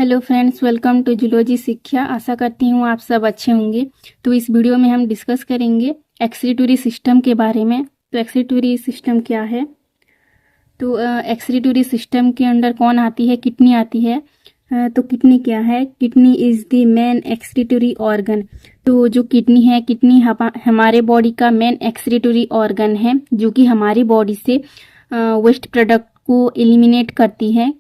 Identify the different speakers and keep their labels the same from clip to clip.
Speaker 1: Hello friends, welcome to zoology शिक्षा। आशा करती हूँ आप सब अच्छे होंगे। तो इस वीडियो में हम डिस्कस करेंगे एक्सक्रीटोरी सिस्टम के बारे में। तो एक्सक्रीटोरी सिस्टम क्या है? तो एक्सक्रीटोरी सिस्टम के अंडर कौन आती है, किडनी आती है। तो किडनी क्या है? Kidney is the main एक्सक्रीटोरी organ. तो जो किडनी है, किडनी हमारे बॉडी का मेन एक्सक्रीटोरी ऑर्गन है, जो कि हमारी बॉडी से वेस्ट प्रोडक्ट को एलिमिनेट करती है।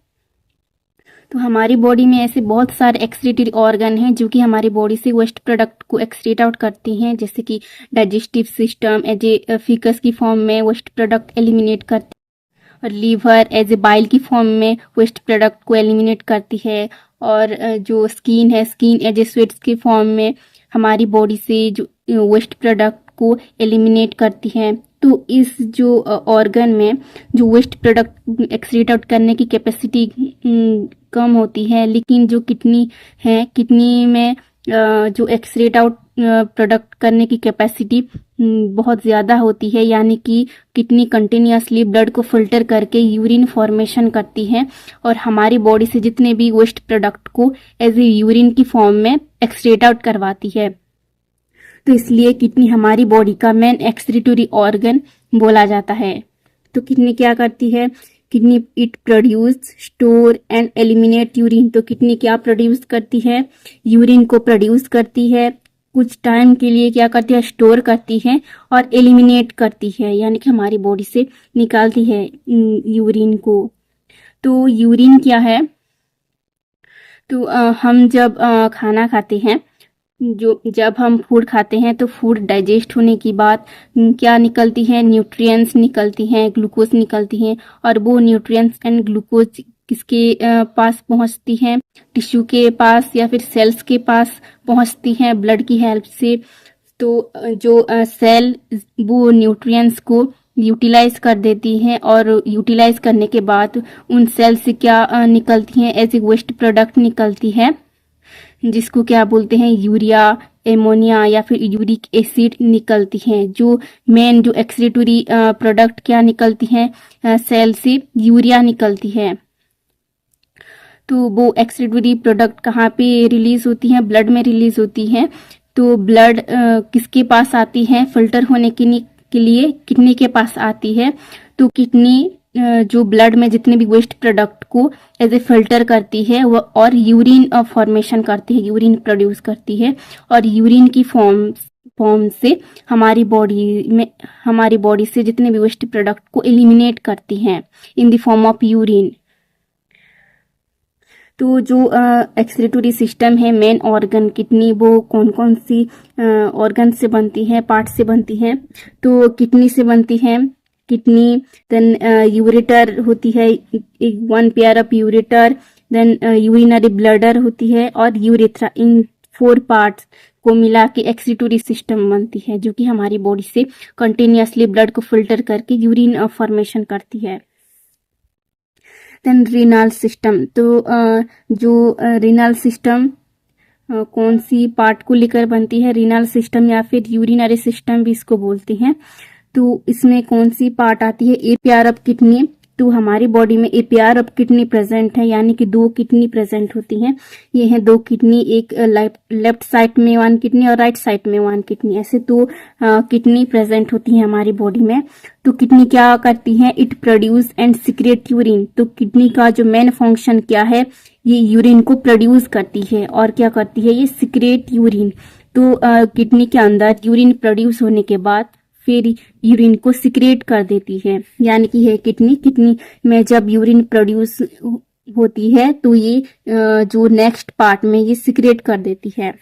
Speaker 1: तो हमारी बॉडी में ऐसे बहुत सारे एक्सक्रीटरी ऑर्गन हैं जो कि हमारी बॉडी से वेस्ट प्रोडक्ट को एक्सक्रीट आउट करती हैं, जैसे कि digestive system as a faeces की फॉर्म में वेस्ट प्रोडक्ट एलिमिनेट करती है, और लीवर एज ए बाइल की फॉर्म में वेस्ट प्रोडक्ट को एलिमिनेट करती है, और जो स्किन है, स्किन एज ए स्वेट्स की फॉर्म में हमारी बॉडी से जो वेस्ट प्रोडक्ट को एलिमिनेट करती है। तो इस जो ऑर्गन में जो वेस्ट प्रोडक्ट एक्सक्रीट आउट करने की कैपेसिटी कम होती है, लेकिन जो किडनी है, किडनी में जो एक्सक्रीट आउट प्रोडक्ट करने की कैपेसिटी बहुत ज़्यादा होती है, यानी कि किडनी कंटिन्यूसली ब्लड को फिल्टर करके यूरिन फॉर्मेशन करती है और हमारी बॉडी से जितने भी वेस्ट प्रोडक्ट को एज ए यूरिन की फॉर्म में एक्सक्रीट आउट करवाती है। तो इसलिए किडनी हमारी बॉडी का मेन एक्सक्रीटोरी ऑर्गन बोला जाता है। तो किडनी क्या करती है? Kidney it produce, store and eliminate urine. तो किडनी क्या प्रोड्यूस करती है? यूरिन को प्रोड्यूस करती है, कुछ टाइम के लिए क्या करती है? स्टोर करती है और एलिमिनेट करती है, यानी कि हमारी बॉडी से निकालती है यूरिन को। तो यूरिन क्या है? तो हम जब खाना खाते हैं, जब हम फूड खाते हैं तो फूड डाइजेस्ट होने के बाद क्या निकलती है? न्यूट्रिएंट्स निकलती हैं, ग्लूकोज निकलती हैं, और वो न्यूट्रिएंट्स एंड ग्लूकोज किसके पास पहुंचती हैं? टिश्यू के पास या फिर सेल्स के पास पहुंचती हैं ब्लड की हेल्प से। तो जो सेल वो न्यूट्रिएंट्स को यूटिलाइज कर देती हैं, और यूटिलाइज करने के बाद उन सेल से क्या निकलती हैं? एज ए वेस्ट प्रोडक्ट निकलती है, जिसको क्या बोलते हैं? यूरिया, एमोनिया या फिर यूरिक एसिड निकलती हैं। जो मेन जो एक्सक्रीटोरी प्रोडक्ट क्या निकलती हैं? सेल से यूरिया निकलती है। तो वो एक्सक्रीटोरी प्रोडक्ट कहाँ पे रिलीज होती हैं? ब्लड में रिलीज होती हैं। तो ब्लड किसके पास आती है फिल्टर होने के लिए? किडनी के पास आती है। तो किडनी जो ब्लड में जितने भी वेस्ट प्रोडक्ट को एज ए फिल्टर करती है वो, और यूरिन फॉर्मेशन करती है, यूरिन प्रोड्यूस करती है, और यूरिन की फॉर्म से हमारी बॉडी से जितने भी वेस्ट प्रोडक्ट को एलिमिनेट करती हैं in the form of urine. तो जो एक्सक्रीटोरी सिस्टम है, मेन ऑर्गन किडनी, वो कौन कौन सी ऑर्गन से बनती है, पार्ट से बनती है? तो किडनी से बनती है किडनी, देन यूरेटर होती है, एक one pair of ureter, then urinary bladder होती है, और यूरेथ्रा। इन 4 पार्ट्स को मिला के एक्सक्रीटोरी सिस्टम बनती है, जो कि हमारी बॉडी से कंटिन्यूसली ब्लड को फिल्टर करके यूरिन फॉर्मेशन करती है। Then renal system. तो जो रीनल सिस्टम कौन सी पार्ट को लेकर बनती है? रीनल सिस्टम या फिर यूरिनरी सिस्टम भी इसको बोलते हैं। तो इसमें कौन सी पार्ट आती है? A pair of kidney. तो हमारी बॉडी में a pair of kidney present है, यानी कि 2 किडनी प्रेजेंट होती हैं। ये हैं 2 किडनी, एक लेफ्ट साइड में 1 किडनी और राइट साइड में 1 किडनी, ऐसे 2 किडनी प्रेजेंट होती हैं हमारी बॉडी में। तो किडनी क्या करती है? It produce and secrete urine. तो किडनी का जो मेन फंक्शन क्या है? ये यूरिन को प्रोड्यूस करती है, और क्या करती है? ये सिक्रेट यूरिन। तो किडनी के अंदर यूरिन प्रोड्यूस होने के बाद फिर यूरिन को सिक्रेट कर देती है, यानी कि है किडनी में जब यूरिन प्रोड्यूस होती है तो ये जो नेक्स्ट पार्ट में ये सिक्रेट कर देती है।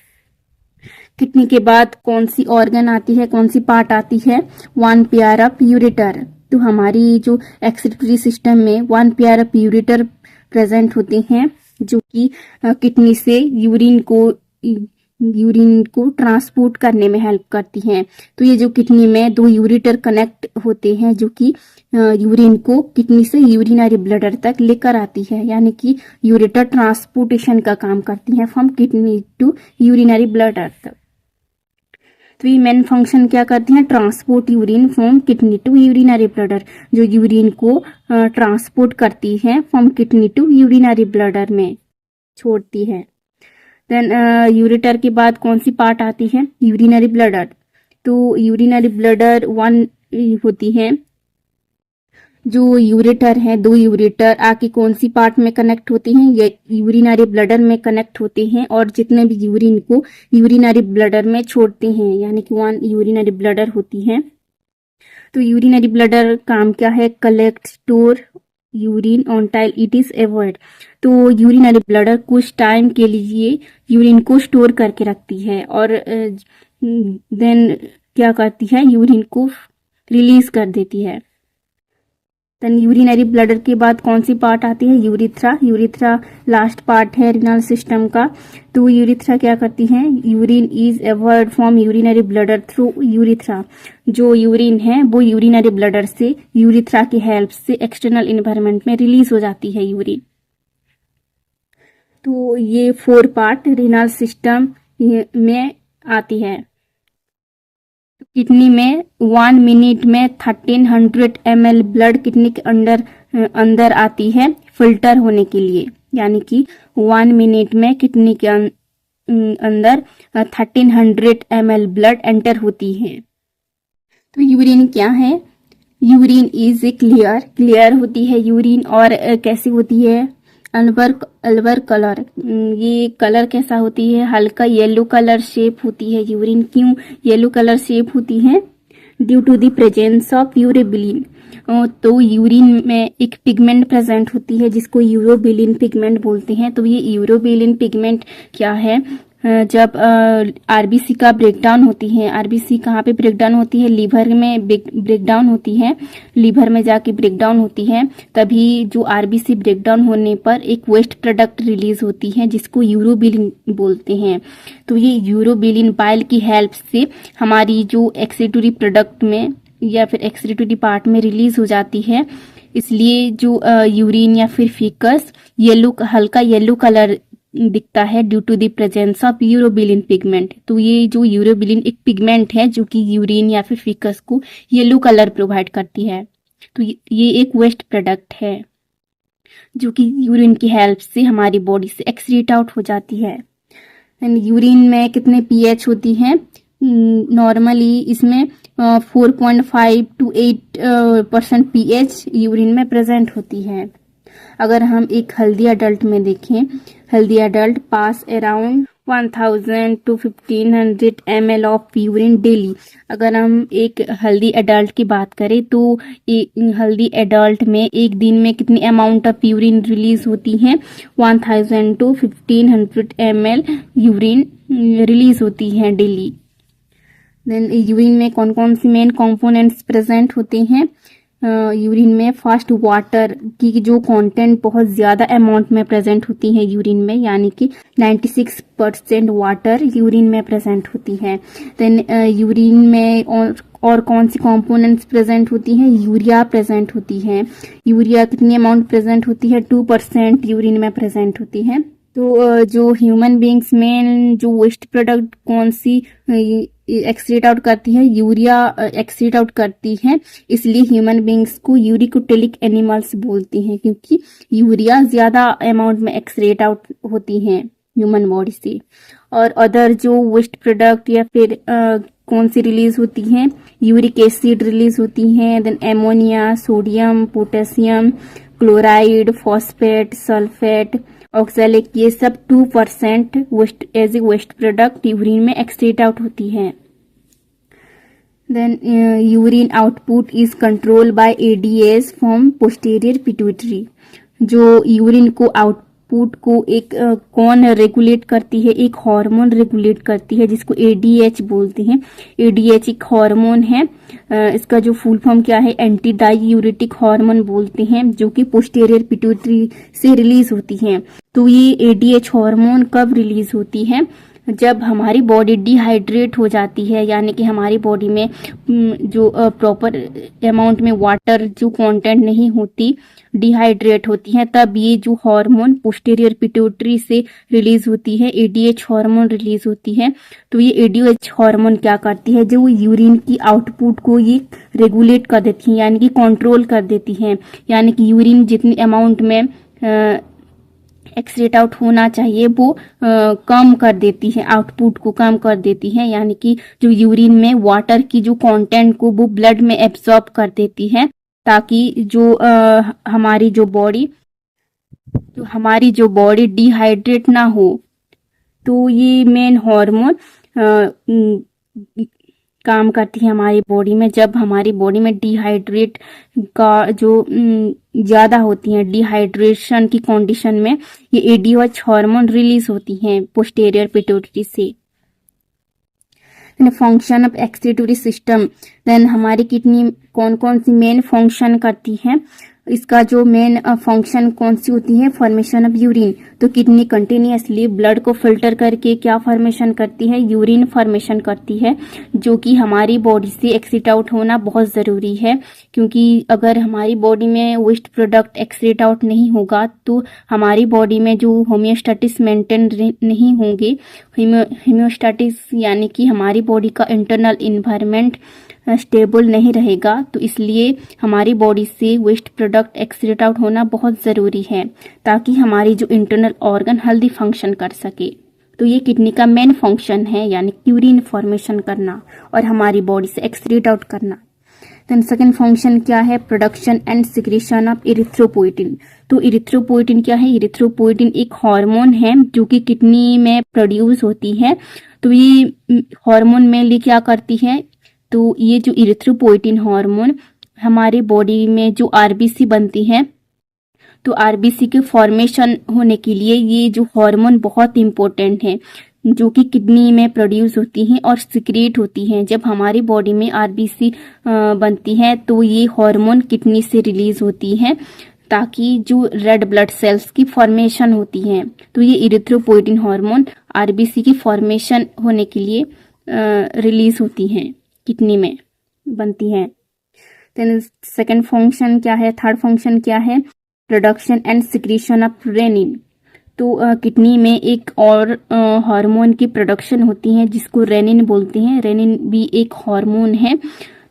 Speaker 1: किडनी के बाद कौन सी ऑर्गन आती है, कौन सी पार्ट आती है? 1 पेयर ऑफ यूरेटर। तो हमारी जो एक्सक्रीटोरी सिस्टम में 1 पेयर ऑफ यूरेटर प्रेजेंट होते हैं, जो कि किडनी से यूरिन को ट्रांसपोर्ट करने में हेल्प करती हैं। तो ये जो किडनी में 2 यूरेटर कनेक्ट होते हैं, जो कि यूरिन को किडनी से यूरिनरी ब्लैडर तक लेकर आती है, यानी कि यूरेटर ट्रांसपोर्टेशन का काम करती है from kidney to urinary bladder तक। तो ये मेन फंक्शन क्या करती हैं? Transport urine from kidney to urinary bladder. जो यूरिन को ट्रांसपोर्ट करती है from kidney to urinary bladder में। छोड़ती है। देन यूरेटर के बाद कौन सी पार्ट आती है? Urinary bladder. तो यूरिनरी ब्लडर 1 होती है। जो यूरेटर है, 2 यूरेटर आके कौन सी पार्ट में कनेक्ट होती हैं? ये यूरिनरी ब्लडर में कनेक्ट होते हैं और जितने भी यूरिन को यूरिनरी ब्लडर में छोड़ते हैं, यानी कि 1 यूरिनरी ब्लडर होती है। तो यूरिनरी ब्लडर काम क्या है? Collect, store urine until it is avoid. तो यूरिनरी ब्लडर कुछ टाइम के लिए यूरिन को स्टोर करके रखती है और देन क्या करती है? यूरिन को रिलीज कर देती है। देन यूरिनरी ब्लडर के बाद कौन सी पार्ट आती है? यूरिथ्रा। यूरिथ्रा लास्ट पार्ट है रिनल सिस्टम का। तो यूरिथ्रा क्या करती है? Urine is avoid from urinary bladder through urethra. जो यूरिन है वो यूरिनरी ब्लडर से यूरिथ्रा की हेल्प से एक्सटर्नल इन्वायरमेंट में रिलीज हो जाती है यूरिन। तो ये 4 पार्ट रिनल सिस्टम में आती है। किडनी में 1 मिनट में 1300 ml ब्लड किडनी के अंदर आती है फिल्टर होने के लिए, यानी कि 1 मिनट में किडनी के अंदर 1300 ml ब्लड एंटर होती है। तो यूरिन क्या है? यूरिन इज ए क्लियर होती है यूरिन। और कैसी होती है? अल्वर कलर। ये कलर कैसा होती है? हल्का येलो कलर शेप होती है यूरिन। क्यों येलो कलर शेप होती है? Due to the presence of urobilin. तो यूरिन में एक पिगमेंट प्रेजेंट होती है जिसको यूरोबिलिन पिगमेंट बोलते हैं। तो ये यूरोबिलिन पिगमेंट क्या है? जब आरबीसी का ब्रेकडाउन होती है, आरबीसी कहाँ पे ब्रेकडाउन होती है? लीवर में ब्रेकडाउन होती है, लीवर में जाके ब्रेकडाउन होती है। तभी जो आरबीसी ब्रेकडाउन होने पर एक वेस्ट प्रोडक्ट रिलीज होती है जिसको यूरोबिलिन बोलते हैं। तो ये यूरोबिलिन बाइल की हेल्प से हमारी जो एक्सक्रीटोरी प्रोडक्ट में या फिर एक्सक्रीटोरी पार्ट में रिलीज हो जाती है। इसलिए जो यूरिन या फिर फीकस हल्का येलो कलर दिखता है due to the presence of urobilin pigment. तो ये जो यूरोबिलिन एक पिगमेंट है जो कि यूरिन या फिर फीकस को येलो कलर प्रोवाइड करती है। तो ये एक वेस्ट प्रोडक्ट है जो कि यूरिन की हेल्प से हमारी बॉडी से एक्सक्रीट आउट हो जाती है। एंड यूरिन में कितने पीएच होती हैं? नॉर्मली इसमें 4.5 to 8% पीएच यूरिन में प्रेजेंट होती है। अगर हम एक हेल्दी अडल्ट में देखें, healthy adult pass around 1000 to 1500 ml of urine daily. अगर हम एक हेल्दी अडल्ट की बात करें तो एक हेल्दी अडल्ट में एक दिन में कितनी अमाउंट ऑफ यूरिन रिलीज होती है? 1000 to 1500 ml यूरिन रिलीज होती है डेली। देन यूरिन में कौन कौन सी मेन कंपोनेंट्स प्रेजेंट होते हैं? यूरिन में फर्स्ट वाटर की जो कंटेंट बहुत ज़्यादा अमाउंट में प्रेजेंट होती है यूरिन में, यानी कि 96% वाटर यूरिन में प्रेजेंट होती है। देन यूरिन में और कौन सी कंपोनेंट्स प्रेजेंट होती हैं? यूरिया प्रेजेंट होती है। यूरिया कितनी अमाउंट प्रेजेंट होती है? 2% यूरिन में प्रेजेंट होती है। तो जो ह्यूमन बींग्स में जो वेस्ट प्रोडक्ट कौन सी एक्सक्रीट आउट करती है? यूरिया एक्सक्रीट आउट करती है। इसलिए ह्यूमन बींग्स को यूरिकोटेलिक एनिमल्स बोलते हैं, क्योंकि यूरिया ज्यादा अमाउंट में एक्सक्रीट आउट होती हैं ह्यूमन बॉडी से। और अदर जो वेस्ट प्रोडक्ट या फिर कौन सी रिलीज होती हैं? यूरिक एसिड रिलीज होती हैं। Then ammonia, sodium, potassium, chloride, phosphate, sulphate, oxalic, ये सब 2% waste as a waste product urine में एक्सक्रीट आउट होती है। Then urine output is control by ADS from posterior pituitary. जो यूरिन को आउटपुट को एक कौन रेगुलेट करती है? एक हार्मोन रेगुलेट करती है जिसको एडीएच बोलते हैं। एडीएच एक हार्मोन है, इसका जो फुल फॉर्म क्या है? एंटी डाईयूरेटिक हार्मोन बोलते हैं, जो कि पोस्टीरियर पिट्यूटरी से रिलीज होती है। तो ये एडीएच हार्मोन कब रिलीज होती है? जब हमारी बॉडी डिहाइड्रेट हो जाती है, यानी कि हमारी बॉडी में जो प्रॉपर अमाउंट में वाटर जो कंटेंट नहीं होती, डिहाइड्रेट होती है, तब ये जो हार्मोन पोस्टीरियर पिट्यूटरी से रिलीज होती है, एडीएच हार्मोन रिलीज होती है। तो ये एडीएच हार्मोन क्या करती है? जो यूरिन की आउटपुट को ये रेगुलेट कर देती है, यानी कि कंट्रोल कर देती है। यानी कि यूरिन जितनी अमाउंट में एक्सक्रीट आउट होना चाहिए वो कम कर देती है, आउटपुट को कम कर देती है, यानी कि जो यूरिन में वाटर की जो कंटेंट को वो ब्लड में एब्जॉर्ब कर देती है, ताकि जो हमारी जो बॉडी डिहाइड्रेट ना हो। तो ये मेन हार्मोन काम करती है हमारी बॉडी में। जब हमारी बॉडी में डिहाइड्रेट का जो ज़्यादा होती है, डिहाइड्रेशन की कंडीशन में ये एडीएच हार्मोन रिलीज होती हैं पोस्टीरियर पिट्यूटरी से। Function of excretory system, then हमारी किडनी कौन कौन सी मेन फंक्शन करती है। इसका जो मेन फंक्शन कौन सी होती है, फॉर्मेशन ऑफ यूरिन। तो किडनी कंटिन्यूअसली ब्लड को फिल्टर करके क्या फॉर्मेशन करती है, यूरिन फॉर्मेशन करती है, जो कि हमारी बॉडी से एक्सक्रीट आउट होना बहुत ज़रूरी है। क्योंकि अगर हमारी बॉडी में वेस्ट प्रोडक्ट एक्सक्रीट आउट नहीं होगा तो हमारी बॉडी में जो होम्योस्टेटिस मेंटेन नहीं होंगे। होम्योस्टेटिस यानी कि हमारी बॉडी का इंटरनल इन्वायरमेंट स्टेबल नहीं रहेगा। तो इसलिए हमारी बॉडी से वेस्ट प्रोडक्ट एक्सक्रीट आउट होना बहुत ज़रूरी है, ताकि हमारी जो इंटरनल ऑर्गन हेल्दी फंक्शन कर सके। तो ये किडनी का मेन फंक्शन है, यानी यूरिन फॉर्मेशन करना और हमारी बॉडी से एक्सक्रीट आउट करना। देन सेकंड फंक्शन क्या है, production and secretion of erythropoietin. तो इरिथ्रोपोइटिन क्या है, इरिथ्रोपोइटिन एक हार्मोन है जो कि किडनी में प्रोड्यूस होती है। तो ये हार्मोन मेनली क्या करती है, तो ये जो इरिथ्रोपोइटिन हार्मोन हमारे बॉडी में जो आरबीसी बनती है, तो आरबीसी के फॉर्मेशन होने के लिए ये जो हार्मोन बहुत इंपॉर्टेंट है, जो कि किडनी में प्रोड्यूस होती हैं और सिक्रेट होती हैं। जब हमारी बॉडी में आरबीसी बनती है तो ये हार्मोन किडनी से रिलीज होती है, ताकि जो रेड ब्लड सेल्स की फॉर्मेशन होती है। तो ये इरिथ्रोपोइटिन हार्मोन आरबीसी की फॉर्मेशन होने के लिए रिलीज होती हैं, किडनी में बनती हैं। देन सेकंड फंक्शन क्या है, थर्ड फंक्शन क्या है, production and secretion of renin. तो किडनी में एक और हार्मोन की प्रोडक्शन होती है जिसको रेनिन बोलते हैं। रेनिन भी एक हार्मोन है,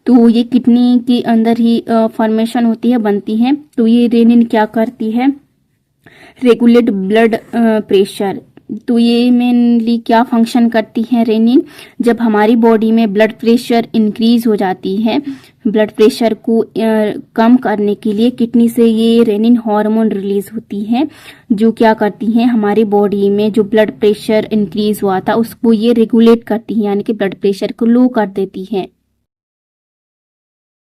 Speaker 1: तो ये किडनी के अंदर ही फॉर्मेशन होती है, बनती है। तो ये रेनिन क्या करती है, रेगुलेट ब्लड प्रेशर। तो ये मेनली क्या फंक्शन करती है रेनिन, जब हमारी बॉडी में ब्लड प्रेशर इंक्रीज हो जाती है, ब्लड प्रेशर को कम करने के लिए किडनी से ये रेनिन हार्मोन रिलीज होती है, जो क्या करती है, हमारी बॉडी में जो ब्लड प्रेशर इंक्रीज हुआ था उसको ये रेगुलेट करती है, यानी कि ब्लड प्रेशर को लो कर देती है।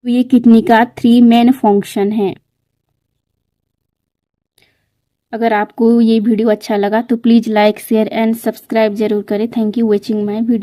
Speaker 1: तो ये किडनी का 3 मेन फंक्शन है। अगर आपको ये वीडियो अच्छा लगा तो please like share and subscribe जरूर करें। Thank you watching my video.